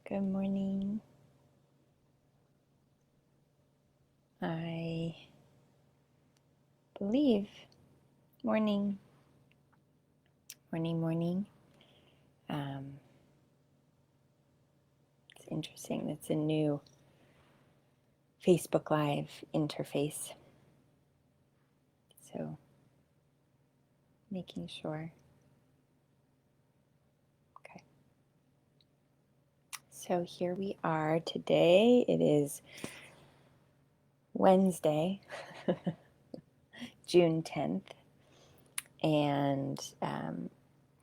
Good morning. I believe morning. It's interesting. It's a new Facebook Live interface. So making sure. Okay. So here we are today. It is Wednesday, June 10th. And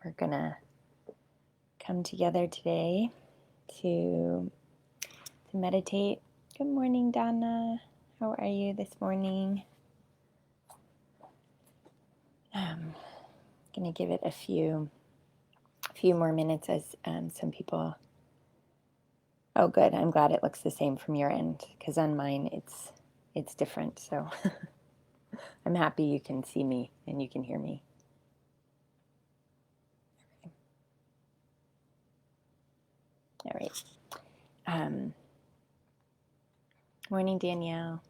we're going to come together today to meditate. Good morning, Donna. How are you this morning? I'm going to give it a few more minutes as some people. Oh, good. I'm glad it looks the same from your end, because on mine it's different. So I'm happy you can see me and you can hear me. All right. Morning, Danielle.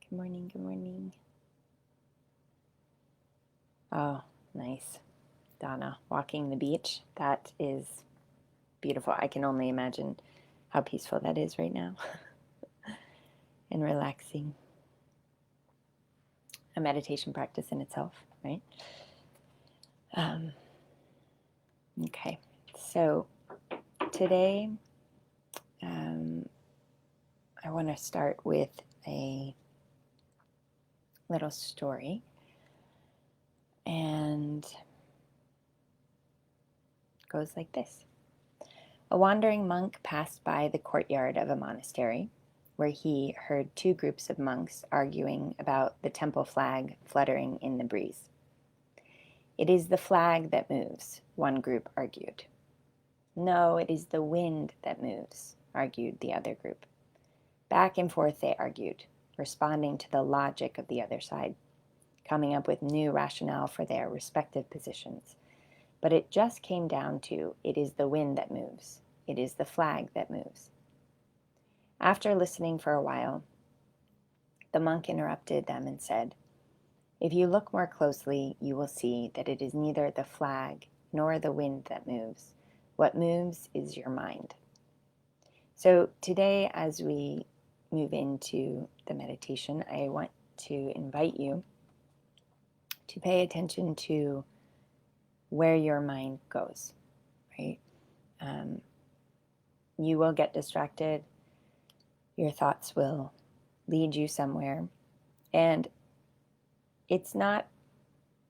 Good morning. Good morning. Oh, nice. Donna, walking the beach. That is beautiful. I can only imagine how peaceful that is right now and relaxing. A meditation practice in itself, right? Okay, so today I want to start with a little story, and it goes like this. A wandering monk passed by the courtyard of a monastery where he heard two groups of monks arguing about the temple flag fluttering in the breeze. It is the flag that moves, one group argued. No, it is the wind that moves, argued the other group. Back and forth they argued, responding to the logic of the other side, coming up with new rationale for their respective positions. But it just came down to, it is the wind that moves. It is the flag that moves. After listening for a while, the monk interrupted them and said, if you look more closely, you will see that it is neither the flag nor the wind that moves. What moves is your mind. So today, as we move into the meditation, I want to invite you to pay attention to where your mind goes, right? You will get distracted. Your thoughts will lead you somewhere. And it's not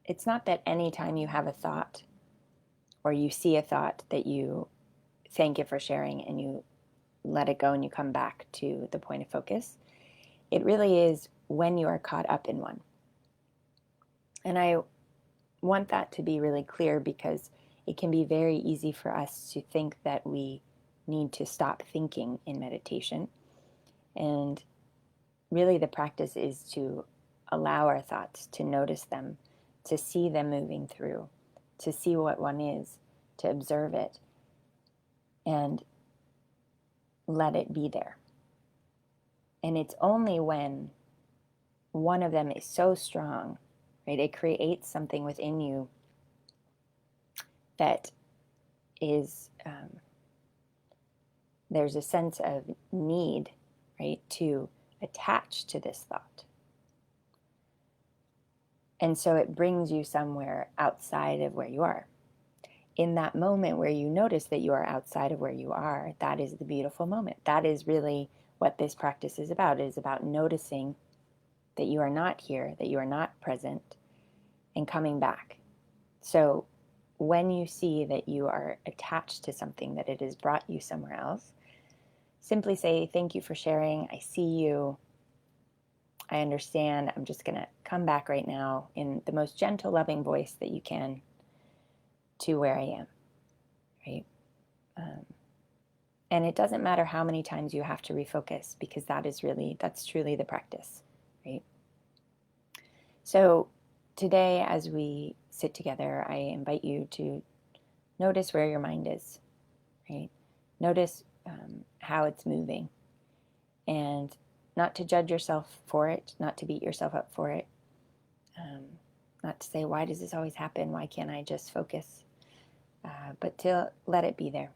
that anytime you have a thought or you see a thought that you thank it for sharing and you let it go and you come back to the point of focus. It really is when you are caught up in one. And I want that to be really clear because it can be very easy for us to think that we need to stop thinking in meditation. And really the practice is to allow our thoughts, to notice them, to see them moving through, to see what one is, to observe it, and let it be there. And it's only when one of them is so strong, right? It creates something within you that is, there's a sense of need, right, to attach to this thought. And so it brings you somewhere outside of where you are. In that moment where you notice that you are outside of where you are, that is the beautiful moment. That is really what this practice is about. It is about noticing that you are not here, that you are not present, and coming back. So when you see that you are attached to something, that it has brought you somewhere else, simply say, thank you for sharing. I see you. I understand. I'm just going to come back right now in the most gentle, loving voice that you can to where I am, right? And it doesn't matter how many times you have to refocus because that's truly the practice, right? So today, as we sit together, I invite you to notice where your mind is, right? Notice how it's moving, and not to judge yourself for it, not to beat yourself up for it, not to say, why does this always happen? Why can't I just focus? But to let it be there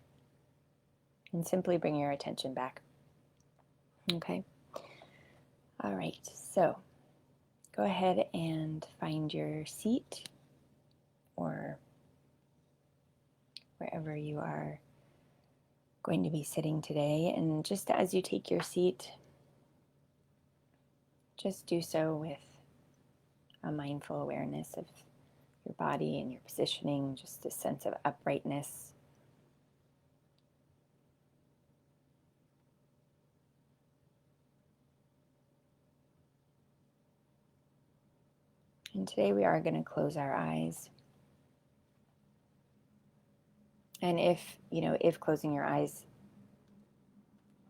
and simply bring your attention back. Okay? All right, so go ahead and find your seat or wherever you are going to be sitting today. And just as you take your seat, just do so with a mindful awareness of your body and your positioning, just a sense of uprightness. And today we are going to close our eyes. And if closing your eyes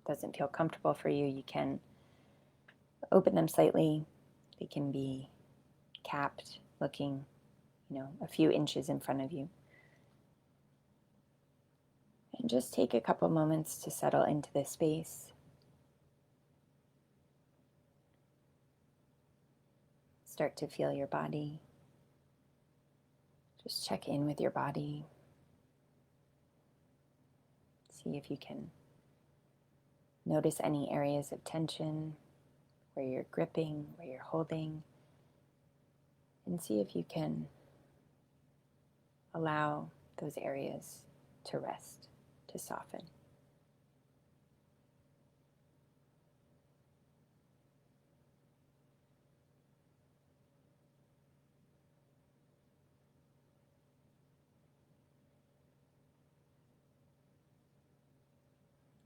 doesn't feel comfortable for you, you can open them slightly. They can be capped, looking, a few inches in front of you. And just take a couple moments to settle into this space. Start to feel your body. Just check in with your body. See if you can notice any areas of tension, where you're gripping, where you're holding, and see if you can allow those areas to rest, to soften.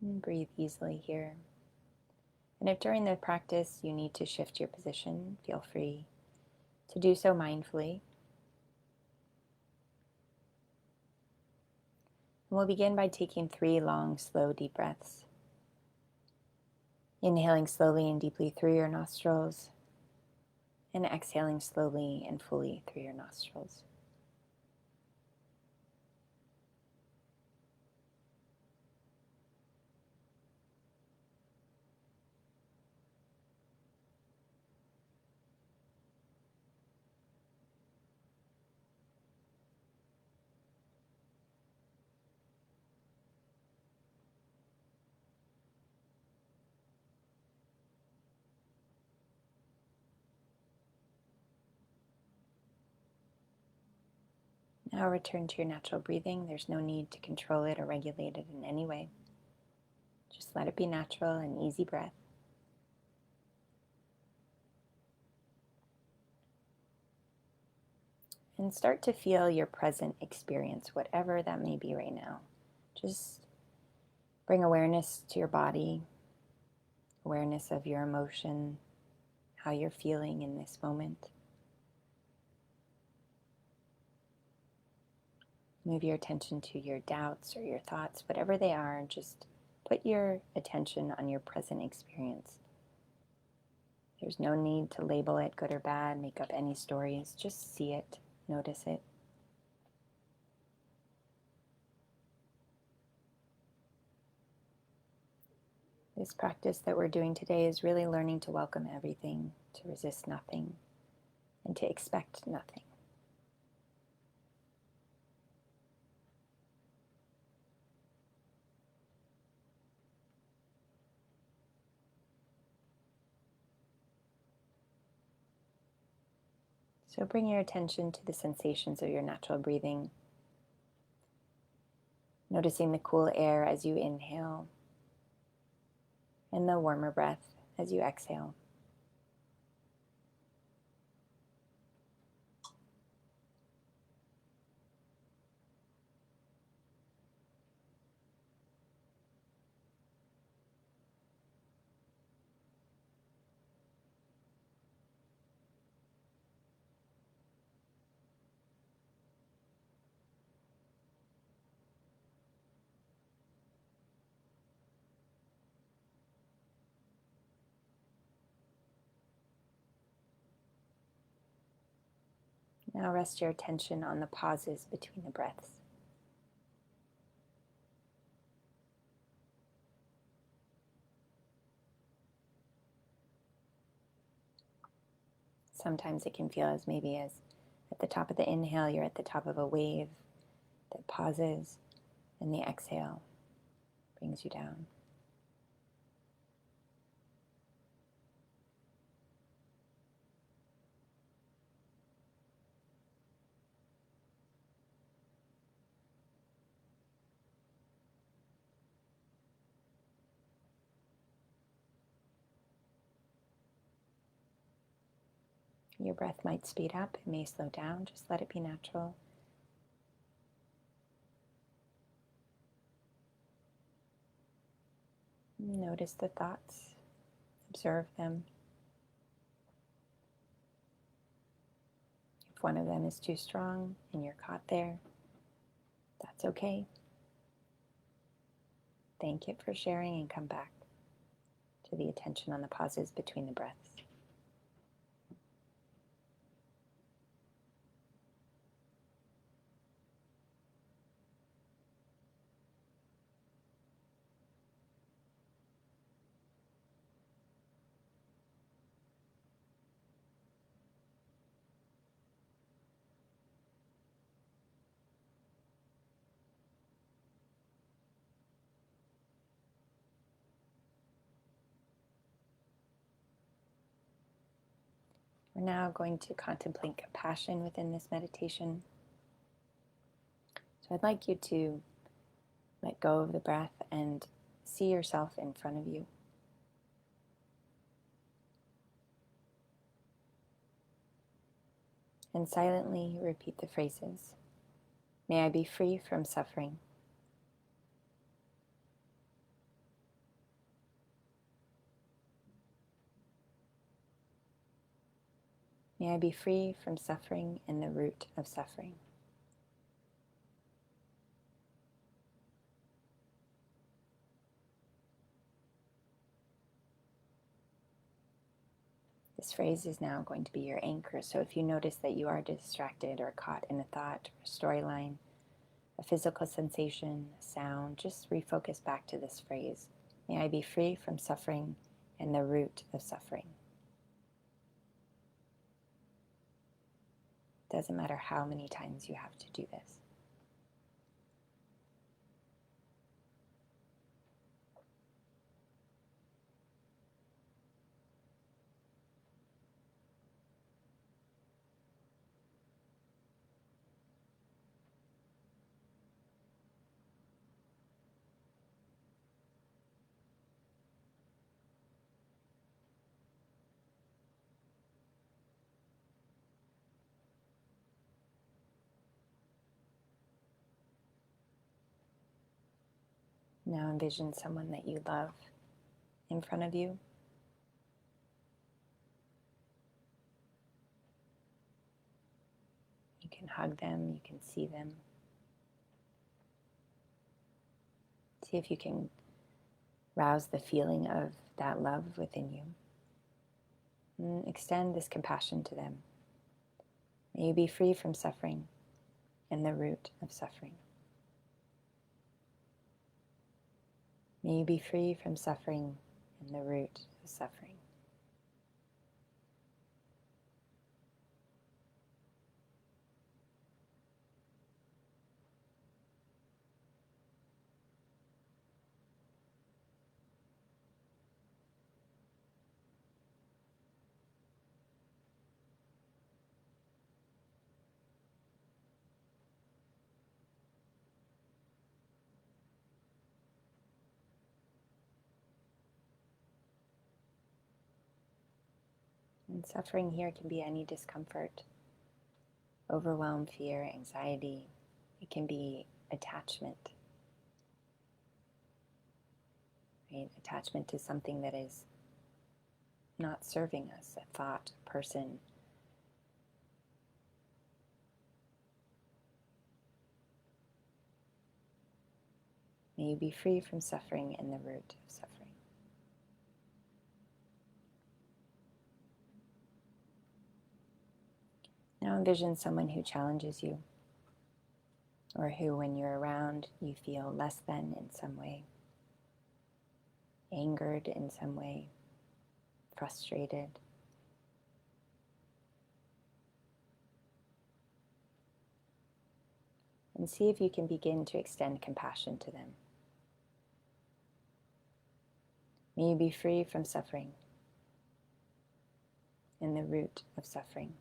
And breathe easily here. And if during the practice you need to shift your position, feel free to do so mindfully. And we'll begin by taking 3 long, slow, deep breaths. Inhaling slowly and deeply through your nostrils, and exhaling slowly and fully through your nostrils. Now return to your natural breathing. There's no need to control it or regulate it in any way. Just let it be natural and easy breath. And start to feel your present experience, whatever that may be right now. Just bring awareness to your body, awareness of your emotion, how you're feeling in this moment. Move your attention to your doubts or your thoughts, whatever they are. Just put your attention on your present experience. There's no need to label it good or bad, make up any stories. Just see it, notice it. This practice that we're doing today is really learning to welcome everything, to resist nothing, and to expect nothing. So bring your attention to the sensations of your natural breathing, noticing the cool air as you inhale and the warmer breath as you exhale. Now rest your attention on the pauses between the breaths. Sometimes it can feel as maybe as at the top of the inhale, you're at the top of a wave that pauses, and the exhale brings you down. Your breath might speed up, it may slow down, just let it be natural. Notice the thoughts, observe them. If one of them is too strong and you're caught there, that's okay. Thank it for sharing and come back to the attention on the pauses between the breaths. We're now going to contemplate compassion within this meditation. So I'd like you to let go of the breath and see yourself in front of you. And silently repeat the phrases. May I be free from suffering. May I be free from suffering and the root of suffering. This phrase is now going to be your anchor. So if you notice that you are distracted or caught in a thought or storyline, a physical sensation, a sound, just refocus back to this phrase. May I be free from suffering and the root of suffering. Doesn't matter how many times you have to do this. Now envision someone that you love in front of you. You can hug them, you can see them. See if you can rouse the feeling of that love within you. And extend this compassion to them. May you be free from suffering and the root of suffering. May you be free from suffering and the root of suffering. And suffering here can be any discomfort, overwhelm, fear, anxiety. It can be attachment, right? Attachment to something that is not serving us, a thought, a person. May you be free from suffering and the root of suffering. Now envision someone who challenges you, or who, when you're around, you feel less than in some way, angered in some way, frustrated. and see if you can begin to extend compassion to them. May you be free from suffering and the root of suffering.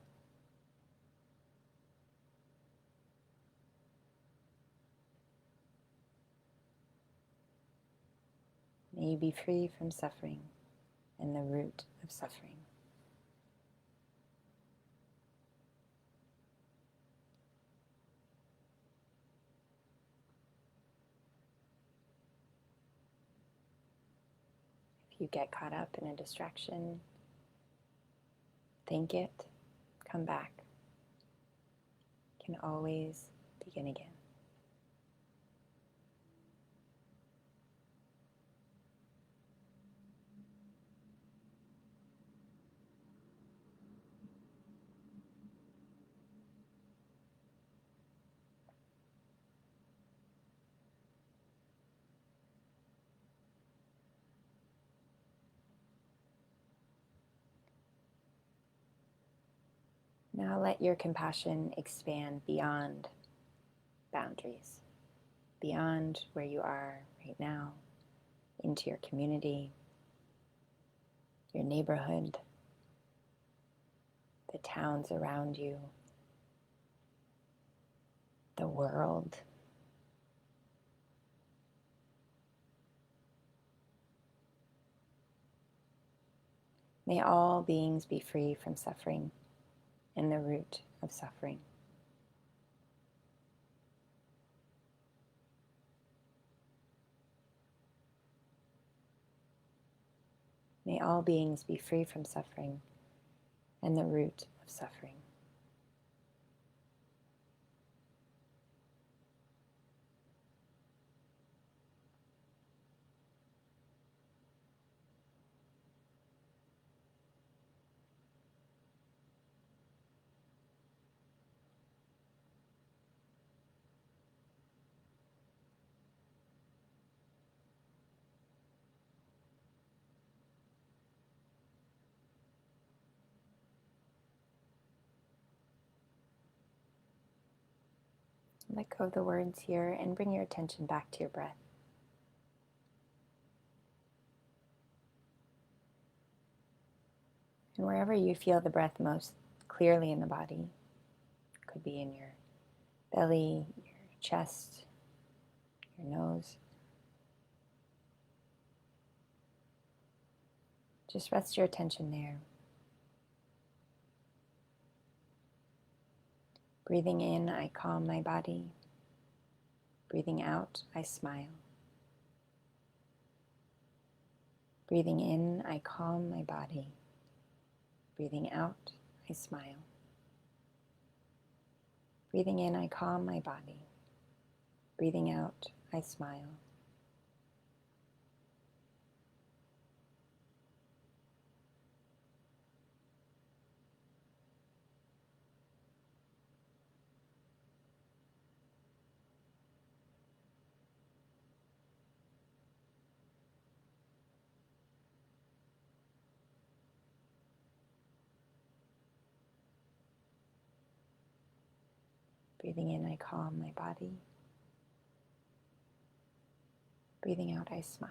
May you be free from suffering and the root of suffering. If you get caught up in a distraction, think it, come back. You can always begin again. Now let your compassion expand beyond boundaries, beyond where you are right now, into your community, your neighborhood, the towns around you, the world. May all beings be free from suffering and the root of suffering. May all beings be free from suffering and the root of suffering. Let go of the words here and bring your attention back to your breath. And wherever you feel the breath most clearly in the body, it could be in your belly, your chest, your nose. Just rest your attention there. Breathing in, I calm my body. Breathing out, I smile. Breathing in, I calm my body. Breathing out, I smile. Breathing in, I calm my body. Breathing out, I smile. Breathing in, I calm my body. Breathing out, I smile.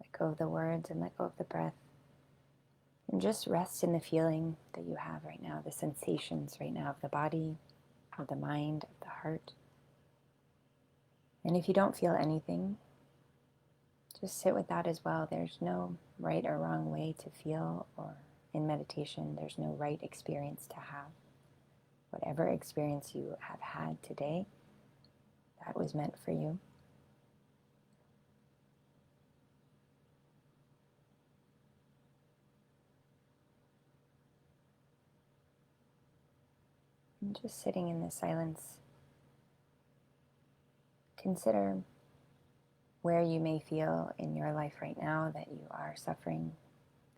Let go of the words and let go of the breath. And just rest in the feeling that you have right now, the sensations right now of the body, of the mind, of the heart. And if you don't feel anything, just sit with that as well. There's no right or wrong way to feel, or in meditation, there's no right experience to have. Whatever experience you have had today, that was meant for you. And just sitting in the silence, consider where you may feel in your life right now that you are suffering,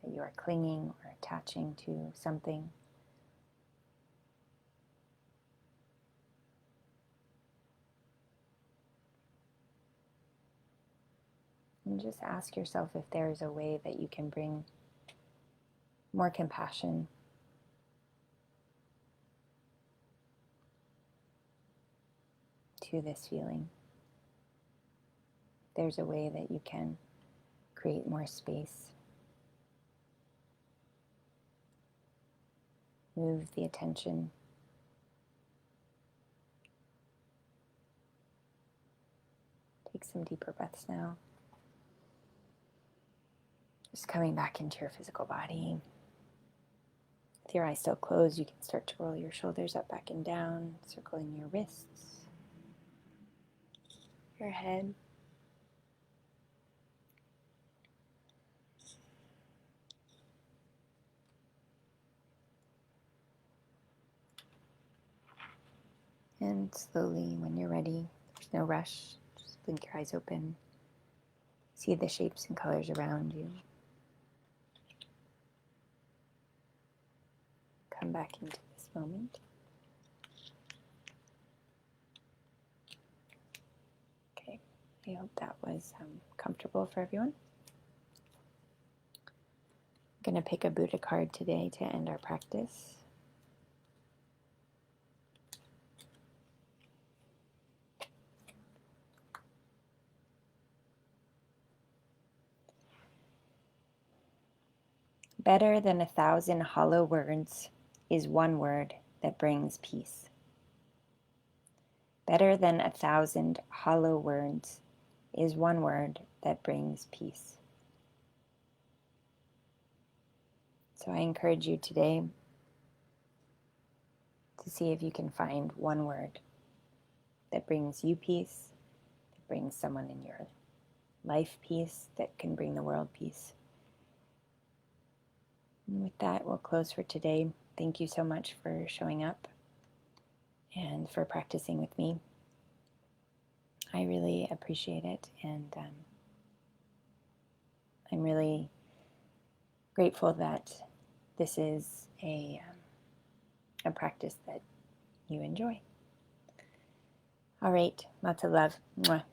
that you are clinging or attaching to something. And just ask yourself if there is a way that you can bring more compassion to this feeling. If there's a way that you can create more space. Move the attention. Take some deeper breaths now. Just coming back into your physical body. With your eyes still closed, you can start to roll your shoulders up, back, and down, circling your wrists, your head. And slowly, when you're ready, there's no rush, just blink your eyes open. See the shapes and colors around you. Come back into this moment. Okay, I hope that was comfortable for everyone. I'm going to pick a Buddha card today to end our practice. Better than 1,000 hollow words is one word that brings peace. Better than 1,000 hollow words is one word that brings peace. So I encourage you today to see if you can find one word that brings you peace, that brings someone in your life peace, that can bring the world peace. And with that, we'll close for today. Thank you so much for showing up and for practicing with me. I really appreciate it, and I'm really grateful that this is a practice that you enjoy. All right, lots of love. Mwah.